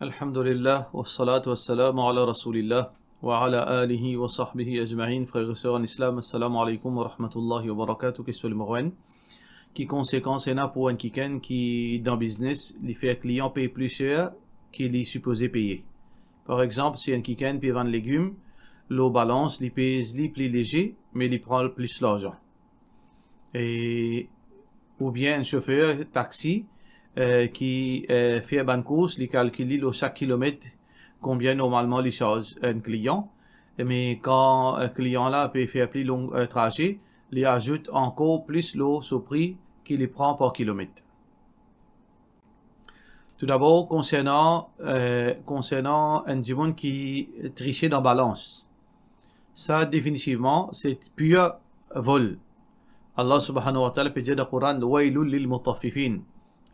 Alhamdulillah, wa salatu wa salam ala rasulillah, wa ala alihi wa sahbihi ajma'in, frères et sœurs en islam, assalamu alaikum wa rahmatullahi wa barakatuh, question numéro 1. Qui conséquence est là pour un kiken qui, dans business, il fait un client paye plus cher qu'il est supposé payer. Par exemple, si un kiken paye 20 légumes, l'eau balance, il pèse plus léger, mais il prend plus l'argent. Ou bien un chauffeur taxi, qui fait une course, il calcule chaque kilomètre combien normalement il charge un client. Mais quand un client là peut faire plus long trajet, il ajoute encore plus l'eau au prix qu'il prend par kilomètre. Tout d'abord, concernant un diamant qui trichait dans balance. Ça, définitivement, c'est pur vol. Allah subhanahu wa ta'ala peut dire dans le Coran, وَيْلٌ لِلْمُطَفِّفِينَ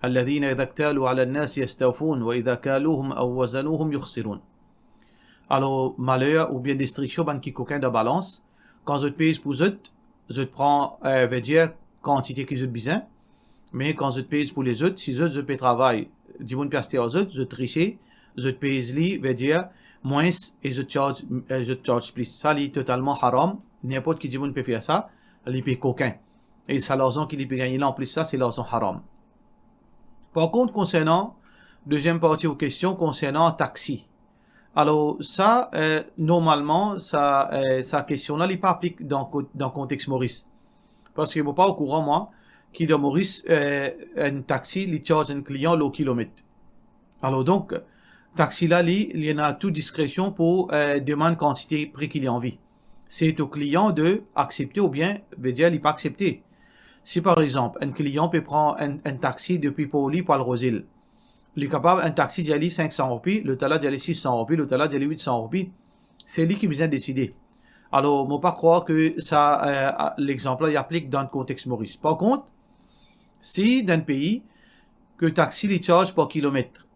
الذين إذا اكتالوا على الناس يستوفون وإذا كالوهم أو وزنوهم يخسرون. Alors, malheur ou bien destruction, ban qui coquin de balance, quand je te pèse pour je te prends, veut dire, quantité que je te besoin, mais quand je te pèse pour les autres, si je peux travailler, dis mon piastre aux autres, je te tricher, je te pèse li, veut dire, moins, et je te charge plus. Ça, c'est totalement haram. N'importe qui dit mon peut faire ça, il peut coquin. Et ça, l'argent qu'il peut gagner là, en plus, ça, c'est l'argent haram. Par contre, concernant, deuxième partie aux questions, concernant taxi. Alors, ça, normalement, ça question-là, il n'est pas appliqué dans le contexte Maurice. Parce que je ne suis pas au courant, moi, qui dans Maurice, un taxi, il charge un client au kilomètre. Alors, donc, taxi là, il y en a toute discrétion pour demander quantité prix qu'il a envie. C'est au client de accepter ou bien, veut dire, il n'est pas accepté. Si par exemple, un client peut prendre un taxi depuis Poli pour le Rosil, il est capable un taxi d'y aller 500 roupies, le talent d'y aller 600 roupies, le talent d'y aller 800 roupies, c'est lui qui vient décider. Alors, ne pas croire que ça, l'exemple là, il applique dans le contexte Maurice. Par contre, si dans un pays, que le taxi il charge par kilomètre,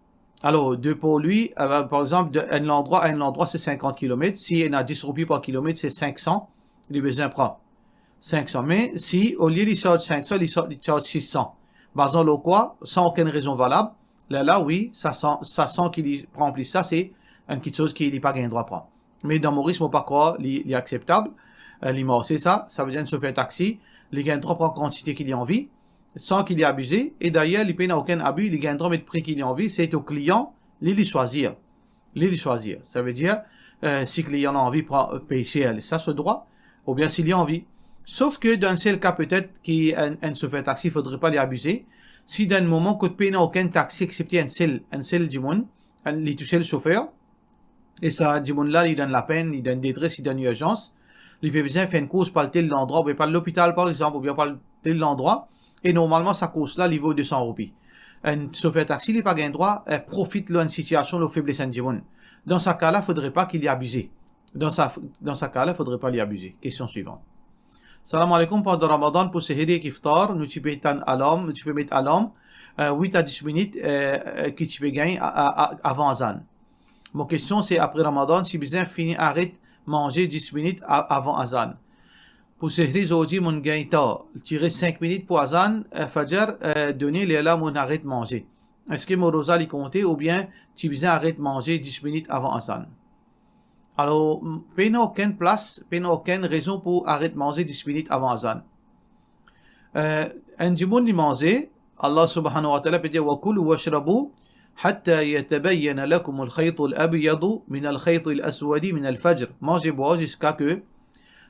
alors, de pour lui, par exemple, d'un endroit à un endroit, c'est 50 km. Si il y a 10 roupies par kilomètre, c'est 500, il a besoin de prendre 500. Mais si, au lieu de charge 500, il charge 600. Basant le quoi, sans aucune raison valable, là, oui, ça sent qu'il prend plus ça, c'est une petite chose qu'il n'a pas gagné droit à prendre. Mais dans Maurice, on ne peut pas croire, il est acceptable. C'est ça veut dire se faire taxi, il gagne droit pour quantité qu'il a envie, sans qu'il ait abusé. Et d'ailleurs, il n'a aucun abus, il gagne droit de prix qu'il a envie, c'est au client, il choisir. Ça veut dire, si le client a envie de payer cher, ça se droit, ou bien s'il a envie. Sauf que dans ce cas, peut-être qu'un chauffeur taxi, il ne faudrait pas les abuser. Si dans le moment que tu n'as aucun taxi, excepté un seul du monde, il touche le chauffeur, et ça, du monde là, il donne la peine, il donne détresse, il donne urgence, il peut bien faire une course par tel endroit, ou bien par l'hôpital, par exemple, ou bien par tel endroit, et normalement, sa course là, il vaut 200 roupies. Un chauffeur taxi, il n'a pas gagné droit, profite de une situation, de faiblesse du monde. Dans ce cas-là, il ne faudrait pas qu'il y abuse. Dans ce cas-là, il ne faudrait pas l'y abuser. Question suivante. Salam alaikum, pendant Ramadan, pour ce hediek iftar, tu peux mettre alarme, 8 à 10 minutes, que tu peux gagner avant Azan. Mon question, c'est après Ramadan, si besoin fini, arrête manger 10 minutes avant Azan. Pour ce hediek, aujourd'hui, mon gagne tirer 5 minutes pour Azan, Fajr, donner les là, mon arrête manger. Est-ce que mon rosa l'y compter, ou bien, tu besoin arrête manger 10 minutes avant Azan? Alors, il n'y a aucune place, il n'y a aucune raison pour arrêter de manger 10 minutes avant Azan. Un du monde manger, Allah subhanahu wa ta'ala peut dire وَكُلُوا وَاشْرَبُوا حَتَّى يَتَبَيَّنَ لَكُمُ الْخَيْطُ الْأَبْيَضُ مِنَ الْخَيْطِ الْأَسْوَدِ مِنَ الْفَجْرِ. Mangez boire jusqu'à que,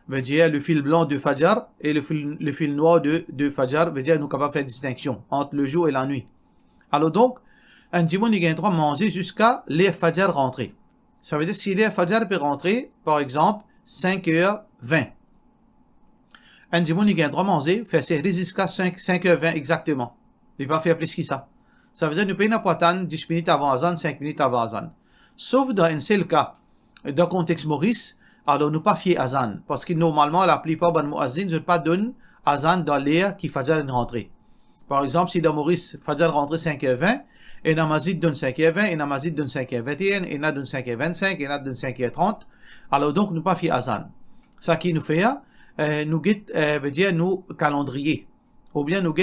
veut dire le fil blanc de Fajr et le fil noir de Fajr, veut dire nous capables de faire distinction entre le jour et la nuit. Alors donc, un du monde il a le droit de manger jusqu'à les Fajr rentrer. Ça veut dire si les Fajr peut rentrer, par exemple, 5h20. Un dimanche, il a le droit de manger, faire série jusqu'à 5h20 exactement. Il ne peut pas faire plus que ça. Ça veut dire nous payons pas attendre 10 minutes avant Azan, 5 minutes avant Azan. Sauf dans un seul cas, dans le contexte Maurice, alors nous pas fier Azan. Parce que normalement, la plupart des muazzins ne pas donner Azan dans l'air qui Fajr rentre. Par exemple, si dans Maurice, Fajr rentre 5h20, et Namazid donne 5h20, et Namazid donne 5h21, et Nad donne 5h25, et Nad donne 5h30. Alors donc, nous pas fait Azan. Ça qui nous fait, nous veut dire nous calendrier. Ou bien nous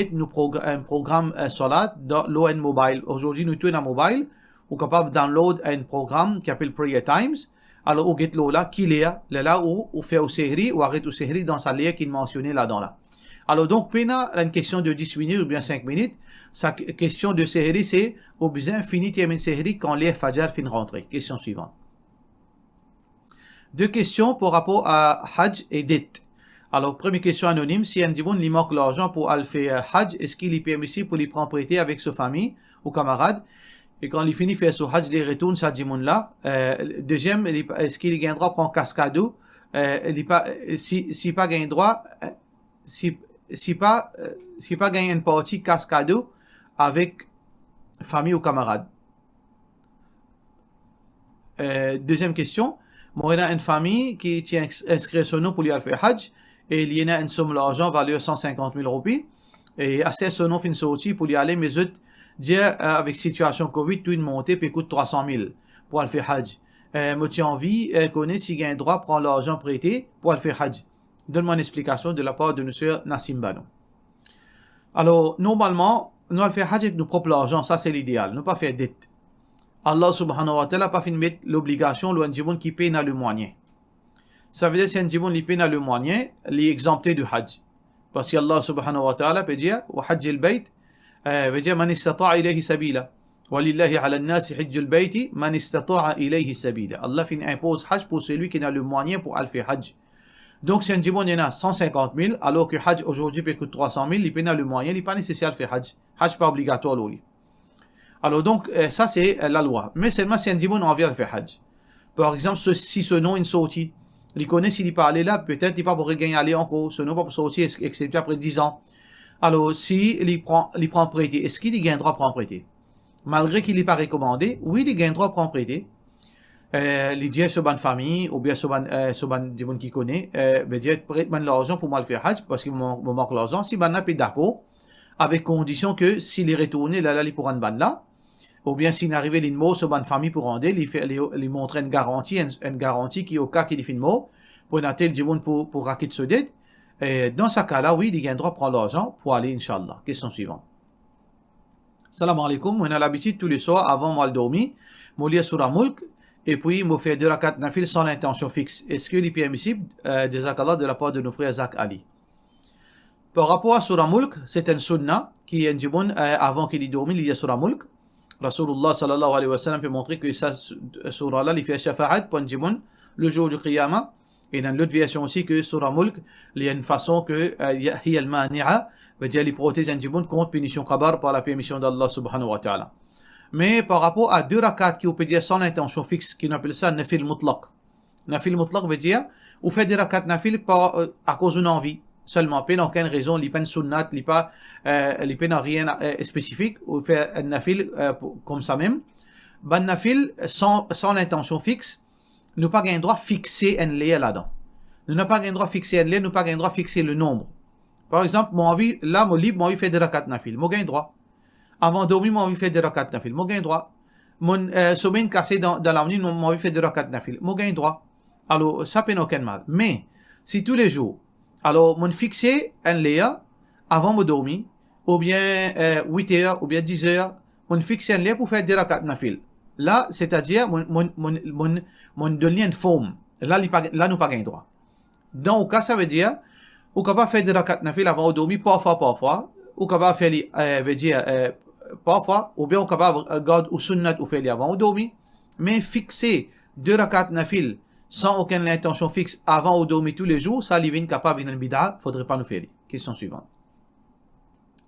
un programme Salat dans l'ON Mobile. Aujourd'hui, nous tournons un mobile, ou capable de download un programme qui s'appelle Prayer Times. Alors, ou get là, qui est là où fait au série, ou arrête au série dans sa lien qu'il mentionnait là-dedans là. Alors, donc, pena, une question de 10 minutes ou bien 5 minutes. Sa question de série, c'est, au besoin, finit une série quand les Fajr fin rentrer. Question suivante. Deux questions par rapport à Hajj et dette. Alors, première question anonyme, si un Djiboun lui manque l'argent pour aller faire Hajj, est-ce qu'il est permissible pour lui prendre prêter avec sa famille ou camarades? Et quand il finit faire son Hajj, il retourne sa Djiboun là. Deuxième, est-ce qu'il gagne droit pour un cascado? Si pas gagne droit, si pas gagne une partie cascado avec famille ou camarades. Deuxième question, moi, il y a une famille qui tient inscrit son nom pour lui aller faire Hajj, et il y a une somme d'argent valeur 150 000 roupies, et assez son nom fin sorti pour lui aller, mais eux, dire, avec situation Covid, tout une montée, puis coûte 300 000 pour aller faire Hajj. Moi, tu as envie, connaître s'il y a un droit de prendre l'argent prêté pour aller faire Hajj. Donne-moi une explication de la part de M. Nassim Bano. Alors, normalement, nous allons faire Hajj avec nos propres argent, ça c'est l'idéal, nous pas faire dette. Allah subhanahu wa ta'ala pas fait mettre l'obligation le Djiboun qui paye dans le moyen. Ça veut dire que si un Djiboun qui paye dans le moyen, il est exempté du Hajj. Parce que Allah subhanahu wa ta'ala peut dire, wa hajj al-bayt, veut dire, man istata'a ilayhi sabila. Walillahi ala al-nasi hajj al-bayti, man istata'a ilayhi sabila. Allah fait impose Hajj pour celui qui a le moyen pour aller faire Hajj. Donc, si un Djiboun y en a 150 000, alors que Hajj aujourd'hui peut coûter 300 000, il paye dans le moyen, il n'est pas nécessaire de faire Hajj. Hajj pas obligatoire, lui. Alors donc, ça c'est la loi. Mais seulement si un Djiboun en vient de faire Hajj. Par exemple, si ce nom est sorti, il connaît s'il n'est pas allé là, peut-être il n'est pas pour gagner aller encore, ce nom pas pour sortir, excepté après 10 ans. Alors, si il prend prêté, est-ce qu'il gagne droit de prendre prêté? Malgré qu'il n'est pas recommandé, oui, il gagne droit de prendre prêté. Il dit sur une famille, ou bien sur un Djiboun qui connaît, veut dire, prête-moi l'argent pour moi le faire Hajj, parce qu'il me manque l'argent. Si ben est d'accord, avec condition que s'il est retourné, là, il pourra une ban là, ou bien s'il arrive une mot sur une famille pour rendre, il montre une garantie qui au cas qu'il fait une mot, pour noter le Djiboun pour raquer ce dette. Dans ce cas-là, oui, il gagne droit de prendre l'argent pour aller, Inch'Allah. Question suivante. Salam alaikum. On a l'habitude tous les soirs, avant moi le dormir, moi lire Surah Mulk, et puis moi faire 2 rakat nafil sans l'intention fixe. Est-ce qu'il est permissible, jazakallah, de la part de nos frères Zak Ali? Par rapport à Surah Mulk, c'est un sunnah qui est un Djiboun, avant qu'il y dormit, il y a Surah Mulk. Rasulullah sallallahu alayhi wa sallam peut montrer que ça, surah-là, il fait shafa'at pour un Djiboun le jour du Qiyamah. Et dans l'autre version aussi que Surah Mulk, il y a une façon que hi al-mani'a, veut dire il protège un Djiboun contre punition qabar par la permission d'Allah subhanahu wa ta'ala. Mais par rapport à 2 rakats qui on peut dire sans intention fixe, qui on appelle ça nafil mutlaq. Nafil mutlaq veut dire, on fait 2 rakats nafil à cause d'une envie. Seulement, pas aucune raison, il n'y a pas de sunnat, il n'y a pas rien spécifique, ou fait un nafil comme ça même. Ben nafil, sans l'intention fixe, nous pas gain droit fixer un lien là-dedans. Nous n'avons pas gain droit fixer un lien, nous pas gain droit fixer le nombre. Par exemple, mon envie, là, mon libre, mon envie fait 2 rakats nafil, mon gain droit. Avant de dormir, mon envie fait 2 rakats nafil, mon gain droit. Mon sommeil cassé dans la nuit, mon envie fait 2 rakats nafil, mon gain droit. Alors, ça peut aucun mal. Mais, si tous les jours, alors, mon fixer un lien avant de dormir, ou bien 8 heures, ou bien 10 heures, mon fixer un lien pour faire 2 rakats nafil. Là, c'est-à-dire, mon donner une forme. Là, nous pas gain droit. Donc, au cas, ça veut dire, ou capable faire 2 rakats nafil avant de dormir, parfois, ou capable faire, veut dire, parfois, ou bien on capable garder ou sunnat ou faire avant de dormir, mais fixer 2 rakats nafil sans aucune intention fixe avant ou dormir tous les jours, ça, il est capable d'une bid'a, faudrait pas nous faire. Question suivante.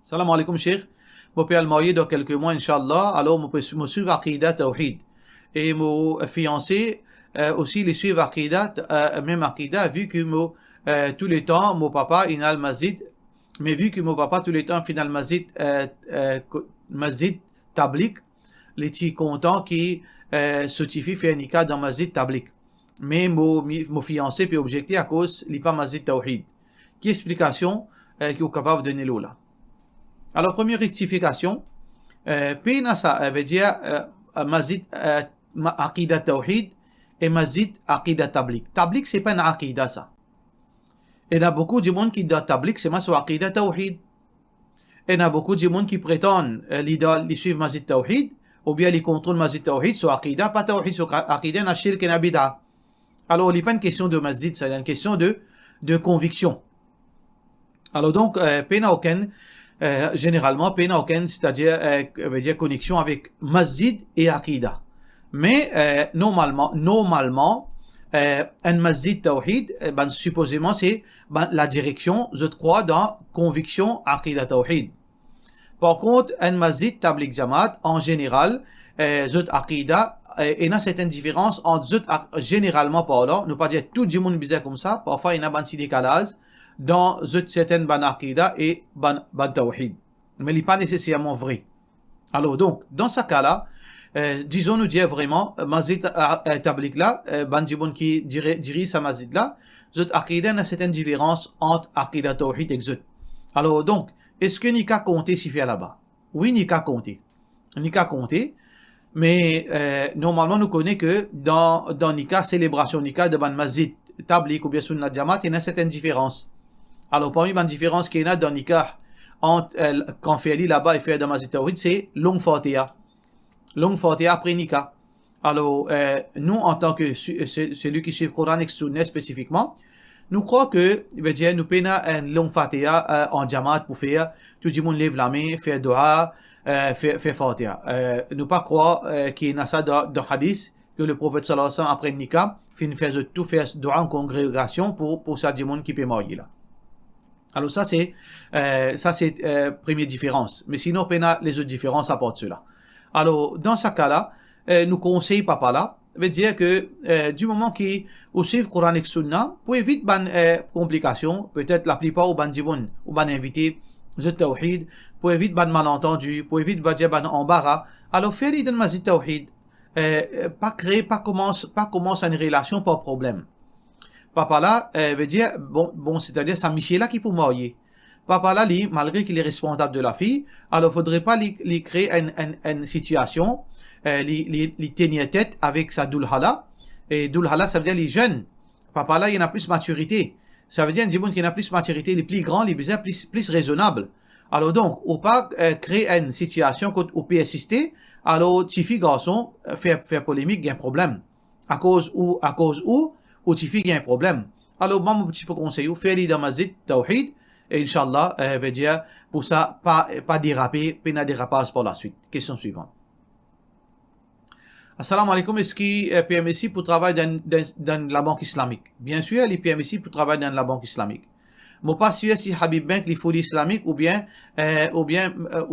Salam alaikum, Cheikh. Mon père marié dans quelques mois, Inch'Allah, alors mon suivre Aqidah Tawhid. Et mon fiancé, aussi, les suivre Aqidah, même Aqidah, vu que tous les temps, mon papa, il a le masjid, mais vu que mon papa, tous les temps, final masjid, masjid tablik, les petits contents qui, certifient faire un nikah dans masjid tablik. Mais mon fiancé peut objecter à cause il pas masjid tawhid. Quelle explication qui est capable de donner là? Alors première rectification, pena ça veut dire masjid aqidah tawhid et masjid aqidah tablik. Tablik c'est pas une aqidah ça. Il y a beaucoup de monde qui dit tablik c'est sur aqidah tawhid. Il y a beaucoup de monde qui prétendent l'idole, ils suivent masjid tawhid ou bien les contrôles masjid tawhid sur aqida, pas tawhid sur aqida, na shirk et na bid'a. Alors, il n'est pas une question de masjid, c'est une question de conviction. Alors donc, pena aucun, généralement, pena aucun, c'est-à-dire, veut dire connexion avec masjid et aqida. Mais, normalement, un masjid tawhid, supposément, c'est la direction, je crois, dans conviction aqida tawhid. Par contre, un masjid tabligh jamaat, en général, zut aqida, il y a certaines différences entre zut, généralement parlant, nous pas dire tout le monde bizarre comme ça, parfois il y a un petit décalage dans zut certaines ban aqida et ban tawhid. Mais il n'est pas nécessairement vrai. Alors donc, dans ce cas-là, disons nous dire vraiment, masjid tabligh là, ban jibun qui dirige sa masjid là, zut aqida, il y a certaines différences entre aqida tawhid et zut. Alors donc, est-ce que Nika compté s'y fait là-bas? Oui, Nika compté. Nika compté. Mais normalement, nous connaissons que dans Nika, célébration Nika de ban masjid tabligh ou bien sunnat jamaat, il y a certaines différences. Alors, parmi les différences qu'il y a dans Nika, entre quand fait là-bas et fait dans masjid tawhid, c'est long fatiha. Long fatiha après Nika. Alors, nous, en tant que celui qui suit le Coran et Sunna spécifiquement, nous croyons que, nous payons un long fatiha en jamaat pour faire, tout le monde lève la main, faire dua, faire fatiha. Nous pas croire qu'il y a ça dans hadith, que le prophète sallallahu alayhi wa sallam, après le nikah, fait tout faire dua en congrégation pour ça du monde qui peut mourir là. Alors ça c'est première différence. Mais sinon, les autres différences apportent cela. Alors, dans ce cas-là, nous conseillons papa là, veut dire que du moment qu'il suivent Coran et Sunna, pour éviter ban complications, peut-être la plupart ou ban djibon ou ban invité, de tawhid, pour éviter ban malentendu, pour éviter ban embarras, alors faire l'idée de masjid tawhid, pas commence une relation par problème. Papa là, veut dire, bon, c'est-à-dire, ça monsieur là qui peut marier. Papa là, malgré qu'il est responsable de la fille, alors faudrait pas lui créer une situation, les tenir tête avec sa dulhala. Et dulhala, ça veut dire les jeunes. Papa là, il y en a plus maturité. Ça veut dire qu'il y en a plus maturité, les plus grands, les plus raisonnables. Alors donc, ou pas créer une situation où on peut assister, alors Tifi garçon faire polémique, il y a un problème. À cause où Tifi il y a un problème. Alors moi, mon petit peu conseil, faire les masjid tawhid, et Inch'Allah, veut dire, pour ça, pas déraper, pas dérapage par la suite. Question suivante. Assalamu alaikum, est-ce qu'il est permis pour travailler dans la banque islamique? Bien sûr, il est permis pour travailler dans la banque islamique. Moi, pas sûr si Habib Bank, il faut l'islamique ou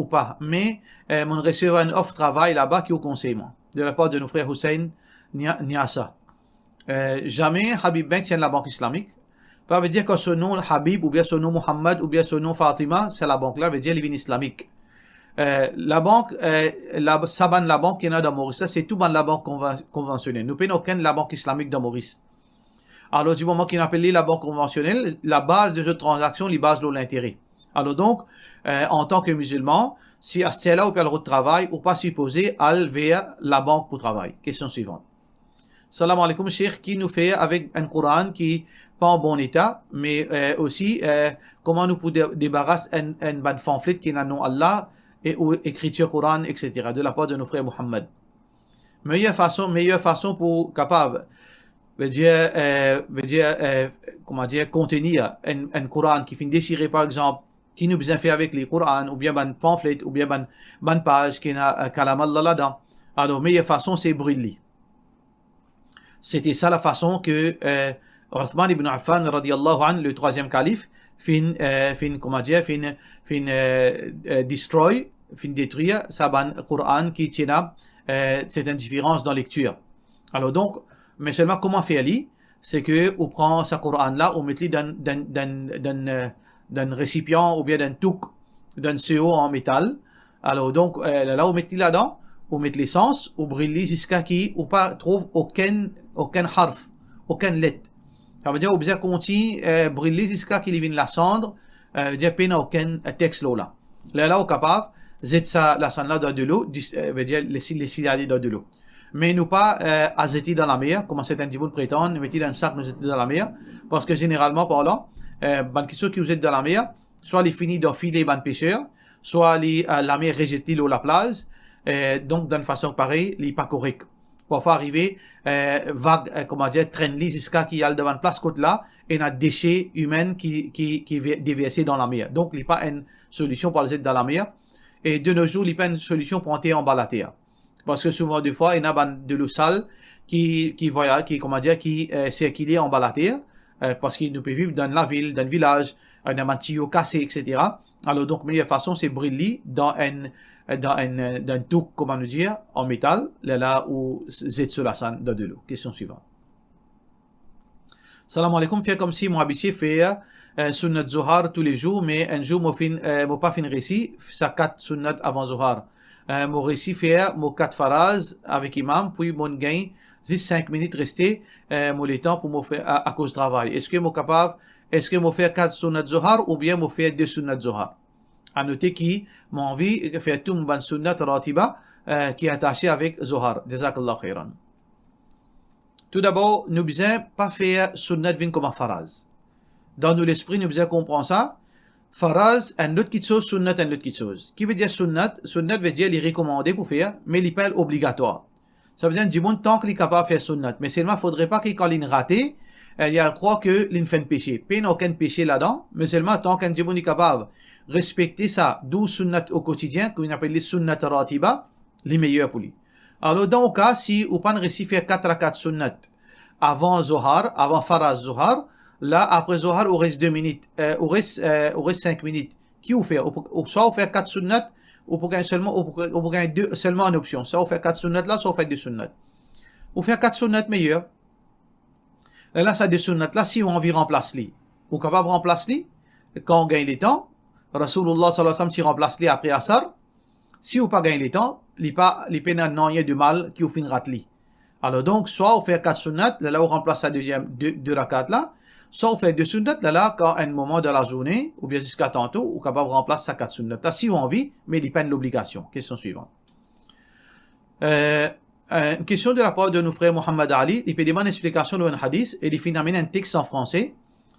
pas. Mais, mon recevoir un offre travail là-bas qui est au conseil, moi. De la part de nos frères Hussein, Niasa. Jamais Habib Bank tient la banque islamique. Ça veut dire que son nom Habib, ou bien son nom Muhammad, ou bien son nom Fatima, c'est la banque là, veut dire l'ivin islamique. La banque, Saban la banque qui est dans Maurice, c'est tout dans la banque conventionnelle. Nous payons aucun la banque islamique dans Maurice. Alors, du moment qu'on appelle la banque conventionnelle, la base de cette transaction, les bases de l'intérêt. Alors donc, en tant que musulman, si à ce là ou le travail, ou pas supposé aller vers la banque pour travail. Question suivante. Salam alaikum, cheikh, qui nous fait avec un Coran qui pas en bon état, mais aussi comment nous pouvons débarrasser un ban pamphlet qui n'a non Allah et ou écriture Coran, etc. de la part de nos frères Muhammad. Meilleure façon pour capable contenir un Coran qui finit déchiré par exemple, qui nous besoin faire avec les Corans, ou bien ban pamphlet, ou bien ban page qui n'a kalam Allah là-dedans. Alors meilleure façon c'est brûler. C'était ça la façon que Uthman ibn Affan radiyallahu anhu, le troisième calife, détruire sa ban Coran qui tient cette indifférence dans la lecture. Alors donc, mais seulement comment faire-li? C'est que on prend sa Coran là, on met-li d'un récipient ou bien d'un touk, d'un seau en métal. Alors donc, là on met-li là-dedans, on met l'essence, on brûle jusqu'à qui on pas trouve aucun harf, aucune lettre. Ça veut dire, on besoin continuer, brûler jusqu'à qu'il vienne la cendre, dire, qu'il n'y a aucun texte là. Là, on est capable, zet ça, la cendre là dans de l'eau, veut dire, les cils dans de l'eau. Mais nous pas, à jeter dans la mer, comme certains divons prétendent, nous mettons dans un sac, nous jeter dans la mer, parce que généralement, parlant, ban qui qui vous jettent dans la mer, soit les finis d'enfiler ban pêcheurs, soit la mer rejette l'eau la plage, donc d'une façon pareille, il n'est pas correct. Parfois arriver, vague, comment dire, traîner jusqu'à qu'il y a devant place côté là, et un déchet humain qui est déversé dans la mer. Donc, il n'est pas une solution pour les aider dans la mer. Et de nos jours, il n'est pas une solution pour entrer en bas la terre. Parce que souvent, des fois, il y a de l'eau sale qui circule en bas la terre, parce qu'il nous peut vivre dans la ville, dans le village, un tuyau cassé, etc. Alors, donc, meilleure façon, c'est brûler dans un tout, comment nous dire, en métal, là où c'est sur la scène de l'eau. Question suivante. Salam alaikum, fait comme si mon habitué fait sunnat Zohar tous les jours, mais un jour, mon pas fin récit, ça 4 sunnat avant Zohar. Mon récit fait mon 4 phrases avec imam, puis mon gain, 5 minutes resté, mon le temps pour me faire à cause du travail. Est-ce que mon fait 4 sunnat Zohar ou bien mon fait 2 sunnat Zohar? À noter qui mon envie de faire tout mon sunnat ratiba qui est attaché avec Zohar. Jazakallah khairan. Tout d'abord, nous besoin pas faire sunnat vin comme un phrase. Dans l'esprit, nous besoin comprendre ça. Phrase, un autre qui chose, sunnat, un autre qui chose. Qui veut dire sunnat? Sunnat veut dire les recommander pour faire, mais il pas obligatoire. Ça veut dire du monde tant qu'il est capable de faire sunnat. Mais seulement, faudrait pas qu'il quand il raté, il y a croire que il fait un péché. Pas aucun péché là-dedans, mais seulement tant qu'un monde est capable de respecter ça, 12 sunnat au quotidien, qu'on appelle les sunnat ratiba, les meilleurs pour lui. Alors, dans le cas, si ou pas réussi faire 4 à 4 sunnat avant Zohar, avant Faraz Zohar, là, après Zohar, il reste 2 minutes, il reste 5 minutes. Qui ou fait? Soit on fait 4 sunnat, ou pour gagner seulement en option. Soit on fait 4 sunnat là, soit on fait 2 sunnat. On fait 4 sunnat meilleurs. Là, ça 2 sunnat là, si on a envie de remplacer les. On est capable de remplacer les, quand on gagne les temps. Rasulullah sallallahu alayhi wa sallam, si remplace les après Asar. Si on pas gagné les temps, les peines n'ont rien de mal qui au fin ratli. Alors donc, soit on fait 4 sunnat, là on remplace la deuxième, 2 rakats là, soit on fait 2 sunnat, là quand à un moment de la journée, ou bien jusqu'à tantôt, on est capable de remplacer sa 4 sunnat. Là, si on a envie, mais il peine l'obligation. Question suivante. Une question de la part de nos frères Muhammad Ali, il peut demander une explication d'un hadith, et il finit amener un texte en français,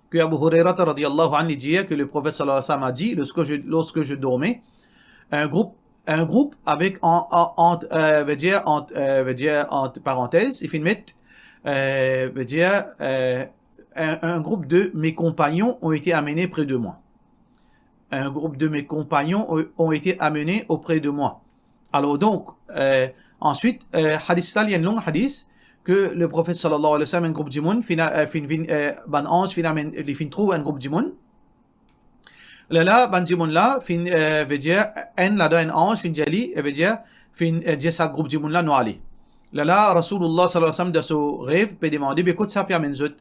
que Abu Hurairah radiyallahu anhu dit que le prophète sallallahu alayhi wa sallam a dit, lorsque je dormais, un groupe avec entre parenthèses, il fait mettre un groupe de mes compagnons ont été amenés près de moi. Un groupe de mes compagnons ont été amenés auprès de moi. Alors donc, ensuite, hadith là, il y a un long hadith que le prophète sallallahu alayhi wa sallam un groupe du monde trouve un groupe du monde. Là, bandimon là, veut dire, là, un ange, jali, veut dire, ça groupe du monde là, nous aller. Là, Rasulullah sallallahu alayhi wa sallam, de son rêve, peut demander, écoute, ça, Pierre Menzout.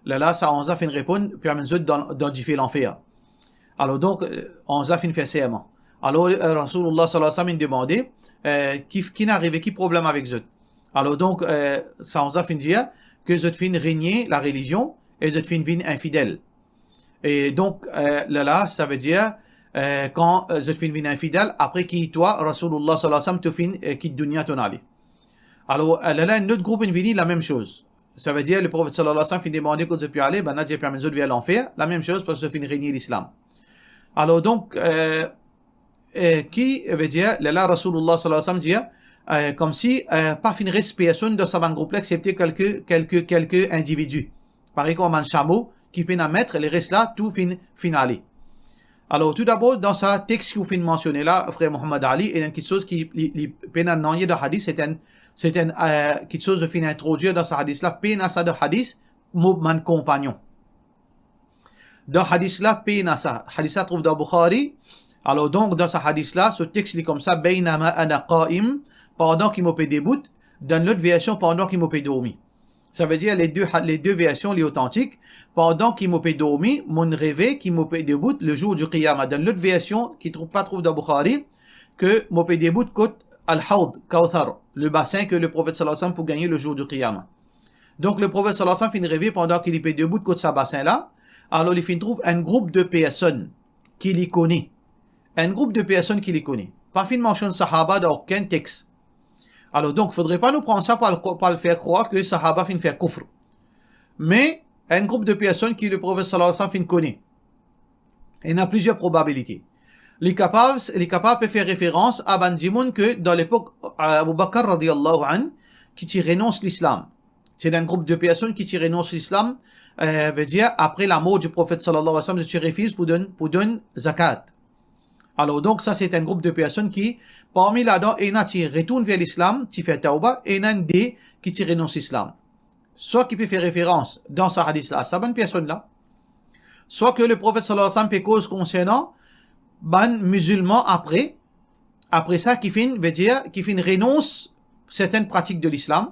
Là, ça, on a fait répondre, Pierre Menzout, dans du fait l'enfer. Alors, donc, on a fait serment. Alors, Rasulullah sallallahu alayhi wa sallam, demandé, qui n'a arrivé, qui problème avec Zut. Alors, donc, ça, on a fait dire, que Zut fin régner la religion, et Zut fin infidèle. Et donc, là, ça veut dire, quand je fin infidèle, après qui toi, Rasulullah sallallahu alayhi wa sallam, tu fin quitte dunya ton ali. Alors, là, un autre groupe, il la même chose. Ça veut dire, le prophète sallallahu alayhi wa sallam, fin demander que tu peux aller, ben, là, j'ai permis de via l'enfer. La même chose, parce que tu fin régner l'islam. Alors, donc, qui veut dire, là, Rasulullah sallallahu alayhi wa sallam, dit, comme si, pas fin reste personne de ce groupe-là, excepté quelques individus. Pareil comme un chameau, qui finit à mettre, les restes là, tout finalé. Alors, tout d'abord, dans ce texte que vous finissez mentionner là, frère Muhammad Ali, il y a quelque chose qui, peine de hadith, c'est quelque chose de fin introduire dans ce hadith là, peine à ça de hadith, mon compagnon. Dans ce hadith là, peine à ça. Hadith là trouve dans Bukhari. Alors, donc, dans ce hadith là, ce texte est comme ça, baynama ana qa'im, pendant qu'il m'a fait debout, dans l'autre version, pendant qu'il m'a fait dormir. Ça veut dire les deux versions, les authentiques. Pendant qu'il m'a dormi, mon rêve qui m'a debout le jour du Qiyamah. Dans l'autre version, qui trouve dans Bukhari, que m'a debout côte al-Hawd, Kawthar, le bassin que le prophète sallallahu alayhi wa sallam pour gagner le jour du Qiyamah. Donc le prophète sallallahu alayhi wa sallam finit rêver pendant qu'il est debout côte ce bassin là. Alors il trouve un groupe de personnes qui les connaît. Un groupe de personnes qui les connaît. Pas fin mentionne Sahaba dans aucun texte. Alors donc, faudrait pas nous prendre ça pour le faire croire que Sahaba fin faire kufr. Mais, un groupe de personnes qui le prophète sallallahu alayhi wa sallam fin connaît. Il y a plusieurs probabilités. Les capables peuvent faire référence à Ban Jimoun que dans l'époque Abu Bakr radiallahu an, qui renonce l'islam. C'est un groupe de personnes qui renoncent l'islam, veut dire après la mort du prophète sallallahu alayhi wa sallam, tu refuses pour donner zakat. Alors donc ça c'est un groupe de personnes qui, parmi là-dedans, il y en a qui retournent vers l'islam, qui fait tauba, et il y en a des qui renoncent l'islam. Soit qui peut faire référence dans ce hadith-là à cette bonne personne-là, soit que le prophète sallallahu alayhi wa sallam peut cause concernant ban musulman après ça qui fait renonce certaines pratiques de l'islam,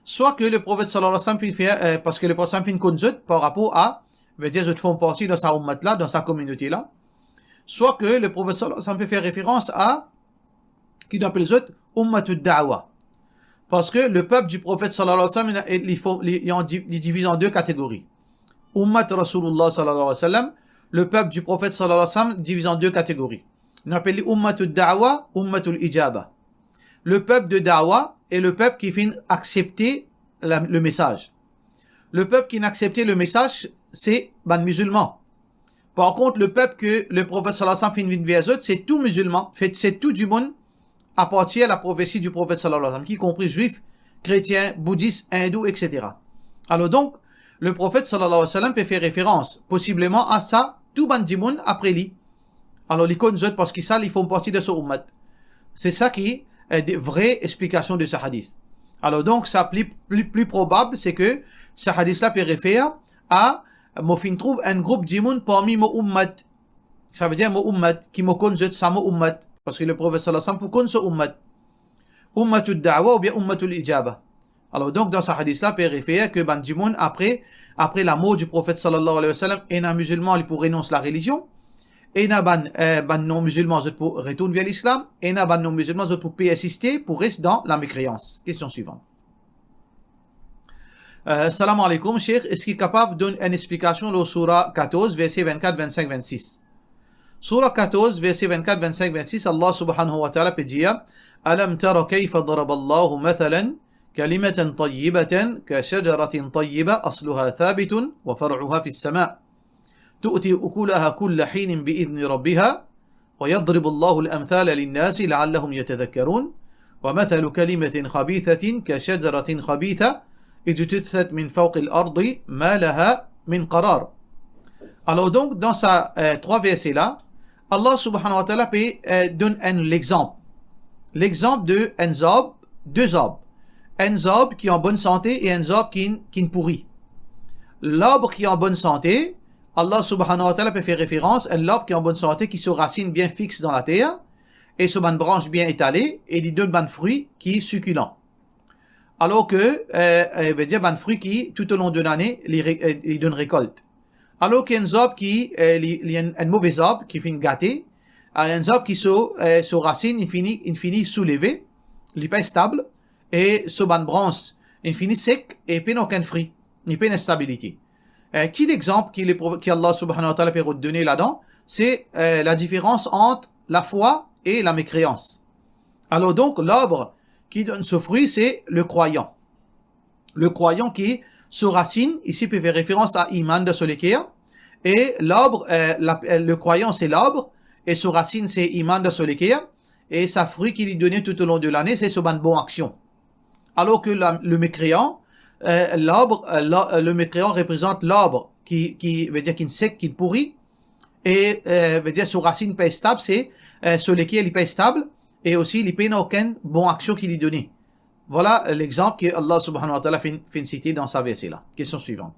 soit que le prophète sallallahu alayhi wa sallam peut faire, parce que le prophète fait une conduite par rapport à, veut dire, je te font partie dans sa ummat-là, dans sa communauté-là, soit que le prophète sallallahu alayhi wa sallam peut faire référence à, qui appelle les autres, ummatud da'wa. Parce que le peuple du prophète sallallahu alayhi wa sallam, il divise en deux catégories. Ummat Rasulullah sallallahu alayhi wa sallam, le peuple du prophète sallallahu alayhi wa sallam divise en deux catégories. On appelle ummatud da'wa, ummatul ijaba. Le peuple de da'wa est le peuple qui fait accepter le message. Le peuple qui n'accepte le message, c'est ban musulman. Par contre, le peuple que le prophète sallallahu alayhi wa sallam fait une vers eux, c'est tout musulman, c'est tout du monde appartient à la prophétie du prophète sallallahu alayhi wa sallam, y compris juifs, chrétiens, bouddhistes, hindous, etc. Alors donc, le prophète sallallahu alayhi wa sallam peut faire référence, possiblement à ça, tout ban du monde après lui. Alors, les connaissent parce qu'ils savent, ils font partie de ce ummat. C'est ça qui est des vraies explications de ce hadith. Alors donc, ça plus probable, c'est que ce hadith-là peut référer à, moi, fin trouve un groupe du monde parmi mon ummat. Ça veut dire mon ummat, qui me connaît ça mon ummat. Parce que le prophète sallallahu alayhi wa sallam, pour connaître ce ummat. Ummatul da'wa ou bien ummatul ijaba. Alors donc, dans ce hadith-là, peut référer que ban du monde, après la mort du prophète sallallahu alayhi wa sallam, et un musulman, il pour renoncer la religion, et un ban non-musulman, pour retourner vers l'islam, et un ban non-musulman, pour persister, pour rester dans la mécréance. Question suivante. Salam alaikum, Cheikh. Est-ce qu'il est capable de donner une explication au surah 14, versets 24, 25, 26? Surah 14, versets 24, 25, 26, Allah subhanahu wa ta'ala peut dire Alam tara kayfa daraballahu mathalan kalimatan tayyibatan ka shajaratin tayyiba asluha thabitun wa far'uha fis sama' tu'ti ukulaha kulla hinin bi'idhni rabbiha wa yadribu Allahu al-amthala lin-nasi la'allahum yatadhakkarun wa mathalu kalimatin khabithatin ka shajaratin khabitha ijtuthat min fawqi al-ardi ma laha min qarar. Alors donc, dans ces trois versets-là, Allah subhanahu wa ta'ala donne l'exemple. L'exemple de un arbre, deux arbres. Un arbre qui est en bonne santé et un arbre qui est pourri. L'arbre qui est en bonne santé, Allah subhanahu wa ta'ala peut faire référence à l'arbre qui est en bonne santé, qui se racine bien fixe dans la terre, et sur une branche bien étalée, et il donne un fruit qui est succulent. Alors que, veut dire un fruit qui, tout au long de l'année, il donne récolte. Alors qu'il y a un arbre il y a un mauvais arbre qui finit gâté, un arbre qui se racine, il finit soulevé, il n'est pas stable, et sur une branche, il finit sec, et il n'a aucun fruit, il n'a pas de stabilité. Qui l'exemple qu'Allah subhanahu wa ta'ala peut donner là-dedans, c'est la différence entre la foi et la mécréance. Alors donc, l'arbre qui donne ce fruit, c'est le croyant. Le croyant qui se racine, ici peut faire référence à Iman de Solekia, et l'arbre, le croyant c'est l'arbre, et sa racine c'est Iman de Solekia, et sa fruit qu'il lui donnait tout au long de l'année, c'est sur une bonne action. Alors que le mécréant, le mécréant représente l'arbre qui veut dire qu'il est sec, qu'il est pourri, et veut dire sa racine pas stable, c'est Solekia il est pas stable, et aussi il n'a aucune bonne action qu'il lui donnait. Voilà l'exemple que Allah subhanahu wa ta'ala fait citer dans sa verset là. Question suivante.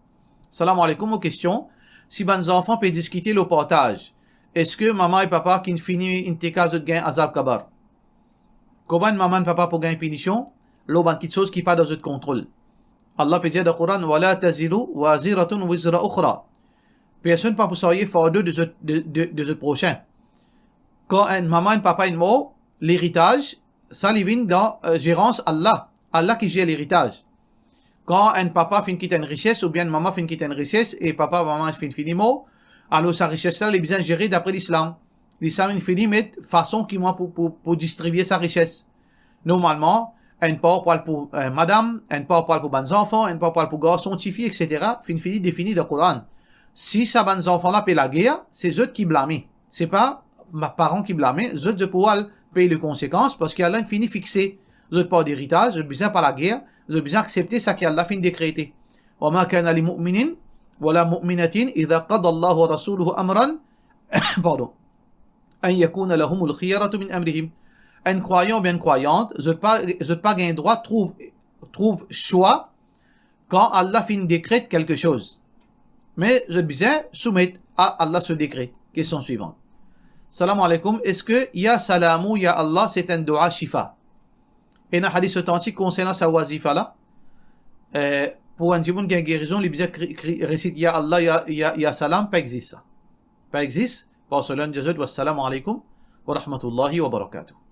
Salam alaikum aux questions. Si les enfants peuvent discuter le partage, est-ce que maman et papa qui finissent une cas de gain azab kabar? Comment maman et papa pour gagner punition? L'eau ban quelque chose qui pas dans notre contrôle. Allah peut dire dans le Coran wala taziru waziratun wizra ukhra. Personne pas pour s'ailler fardeau de ce prochain. Quand un maman et papa est mort, l'héritage ça lui vient dans gérance Allah qui gère l'héritage. Quand un papa finit quitter une richesse ou bien une maman finit quitter une richesse et papa ou maman finit mort, alors sa richesse là elle est bien gérée d'après l'islam. L'islam il finit mettre façon qui moi pour distribuer sa richesse. Normalement, un père parle pour madame, un père parle pour bons enfants, un père parle pour garçons, petites filles, etc. Finit défini dans le Coran. Si ça bons enfants là paient la guerre, c'est eux qui blâment. C'est pas parents qui blâment, je pouvoir payer les conséquences parce qu'Allah finit fixé. Je pas d'héritage, je besoin pas la guerre, je besoin accepter ça qu'Allah finit décréter. وما كان لمؤمن ولا مؤمنة إذا قضى الله ورسوله أمرا pardon أن يكون لهم الخيرة من أمرهم. Un croyant ou bien une croyante, je pas gain droit trouve choix quand Allah finit décrète quelque chose. Mais je besoin soumettre à Allah ce décret. Question suivante. Salam alaikum. Est-ce que Ya Salamu Ya Allah c'est un dua shifa? Et un hadith authentique concernant sa wazifa là. Pour un djimoun qui a une guérison, il récite Ya Allah Ya Salam, pas existe ça. Pas existe. Pour cela, Wassalamu alaikum wa rahmatullahi wa barakatuh.